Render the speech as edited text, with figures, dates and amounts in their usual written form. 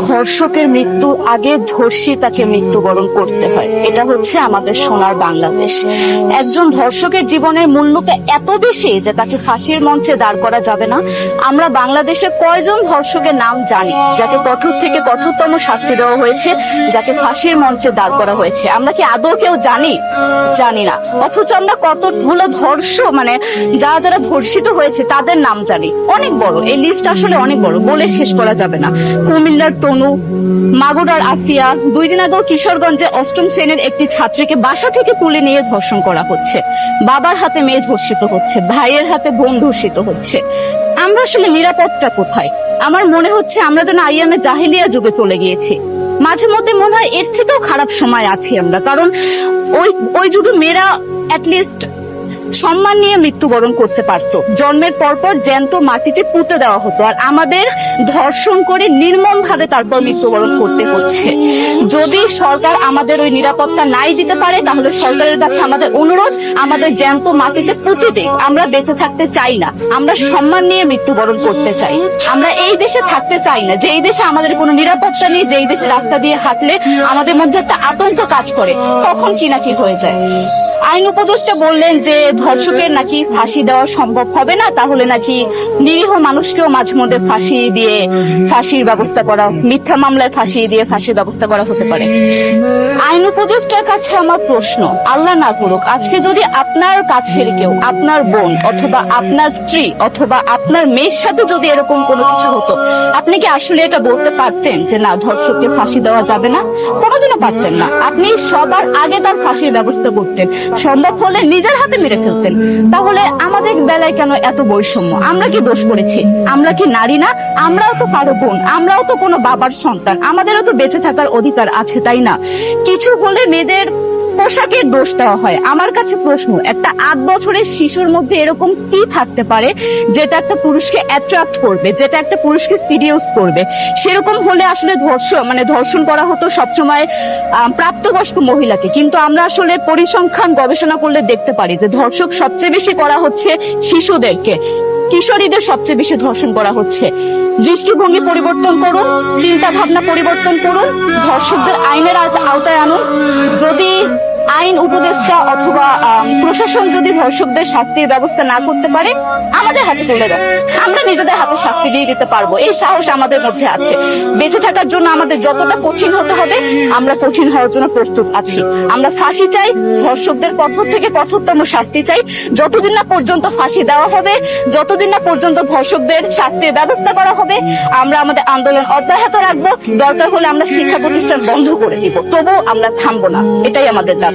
ধর্ষকের মৃত্যুর আগে ধর্ষী তাকে মৃত্যুবরণ করতে হয়, এটা হচ্ছে আমাদের সোনার বাংলাদেশ। একজন ধর্ষকের জীবনের মূল্যটা এত বেশি যে তাকে ফাঁসির মঞ্চে দাঁড় করা যাবে না। আমরা বাংলাদেশে কয়জন ধর্ষকের নাম জানি যাকে কঠোর থেকে কঠোরতম শাস্তি দেওয়া হয়েছে, যাকে ফাঁসির মঞ্চে দাঁড় করা হয়েছে? আমরা কি আদৌ কেউ জানি? জানি না। অথচ আমরা কতগুলো যারা ধর্ষিত হয়েছে তাদের নাম জানি। অনেক বড় এই লিস্ট, আসলে অনেক বড়, বলে শেষ করা যাবে না। কুমিল্লার তনু, মাগুরার আসিয়া, 2 দিন আগেও কিশোরগঞ্জে 8ম শ্রেণীর একটি ছাত্রীকে বাসা থেকে তুলে নিয়ে ধর্ষণ করা হচ্ছে। বাবার হাতে মেয়ে ধর্ষিত হচ্ছে, ভাইয়ের হাতে বোন ধর্ষিত হচ্ছে। আমরা আসলে নিরাপদটা কোথায়? আমার মনে হচ্ছে আমরা যেন আইয়ামে জাহিলিয়া যুগে চলে গিয়েছি। মাঝে মধ্যে মনে হয় এর থেকেও খারাপ সময় আছি আমরা, কারণ ওই যুগে মেয়েরা অ্যাটলিস্ট সম্মান নিয়ে মৃত্যুবরণ করতে পারতো। জন্মের পরপর জ্যান্ত মাটিতে পুঁতে দেওয়া হতো, আর আমাদের ধর্ষণ করে নির্মম ভাবে তারপর মৃত্যুবরণ করতে হচ্ছে। যদি সরকার আমাদের ওই নিরাপত্তা নাই দিতে পারে, তাহলে সরকারের কাছে আমাদের অনুরোধ, আমাদের জ্যান্ত মাটিতে পুঁতে দিক। আমরা বেঁচে থাকতে চাই না, আমরা সম্মান নিয়ে মৃত্যুবরণ করতে চাই। আমরা এই দেশে থাকতে চাই না যে এই দেশে আমাদের কোনো নিরাপত্তা নেই, যে এই দেশে রাস্তা দিয়ে হাঁটলে আমাদের মধ্যে একটা আতঙ্ক কাজ করে, তখন কি না কি হয়ে যায়। আইন উপদেষ্টা বললেন যে ধর্ষকের নাকি ফাঁসি দেওয়া সম্ভব হবে না, তাহলে নাকি নিরীহ মানুষকেও মাঝে মধ্যে ফাঁসির ব্যবস্থা করা, মিথ্যা মামলায় ফাঁসিয়ে দিয়ে ফাঁসির ব্যবস্থা করা হতে পারে। আইন উপদেষ্টার কাছে আমার প্রশ্ন, আল্লাহ না করুক আজকে যদি আপনার কাছের কেউ, আপনার বোন অথবা আপনার স্ত্রী অথবা আপনার মেয়ের সাথে যদি এরকম কোনো কিছু হতো, আপনি কি আসলে এটা বলতে পারতেন যে না, ধর্ষককে ফাঁসি দেওয়া যাবে না? কোনোদিনও পারতেন না। আপনি সবার আগে তার ফাঁসির ব্যবস্থা করতেন, সম্ভব হলে নিজের হাতে মেরে ফেলতেন। তাহলে আমাদের বেলায় কেন এত বৈষম্য? আমরা কি দোষ করেছি? আমরা কি নারী না? আমরাও তো কারো বোন, আমরাও তো কোনো বাবার সন্তান, আমাদেরও তো বেঁচে থাকার অধিকার আছে, তাই না? কিছু হলে মেয়েদের পোশাকের দোষ দেওয়া হয়। আমার কাছে প্রশ্ন, একটা 8 বছরের শিশুর মধ্যে এরকম কি থাকতে পারে যেটা একটা পুরুষকে অ্যাট্রাক্ট করবে, যেটা একটা পুরুষকে সিরিয়াস করবে? সেরকম হলে আসলে ধর্ষণ করা হতো সবসময় প্রাপ্তবয়স্ক মহিলাকে। কিন্তু আমরা আসলে পরিসংখ্যান গবেষণা করলে দেখতে পারি যে ধর্ষক সবচেয়ে বেশি করা হচ্ছে শিশুদেরকে, কিশোরীদের সবচেয়ে বেশি ধর্ষণ করা হচ্ছে। দৃষ্টিভঙ্গি পরিবর্তন করুন, চিন্তা ভাবনা পরিবর্তন করুন, ধর্ষকদের আইনের আওতায় আনুন। যদি আইন উপদেষ্টা অথবা প্রশাসন যদি ধর্ষকদের শাস্তির ব্যবস্থা না করতে পারে, আমাদের হাতে তুলে দেন, আমরা নিজেদের হাতে শাস্তি দিয়ে দিতে পারবো। এই সাহস আমাদের মধ্যে আছে। বেঁচে থাকার জন্য আমাদের যতটা কঠিন হতে হবে, আমরা কঠিন হওয়ার জন্য প্রস্তুত আছি। আমরা ফাঁসি চাই, ধর্ষকদের কঠোর থেকে কঠোরতম শাস্তি চাই। যতদিন না পর্যন্ত ফাঁসি দেওয়া হবে, যতদিন না পর্যন্ত ধর্ষকদের শাস্তির ব্যবস্থা করা হবে, আমরা আমাদের আন্দোলন অব্যাহত রাখবো। দরকার হলে আমরা শিক্ষা প্রতিষ্ঠান বন্ধ করে দিব, তবুও আমরা থামবো না। এটাই আমাদের দাবি।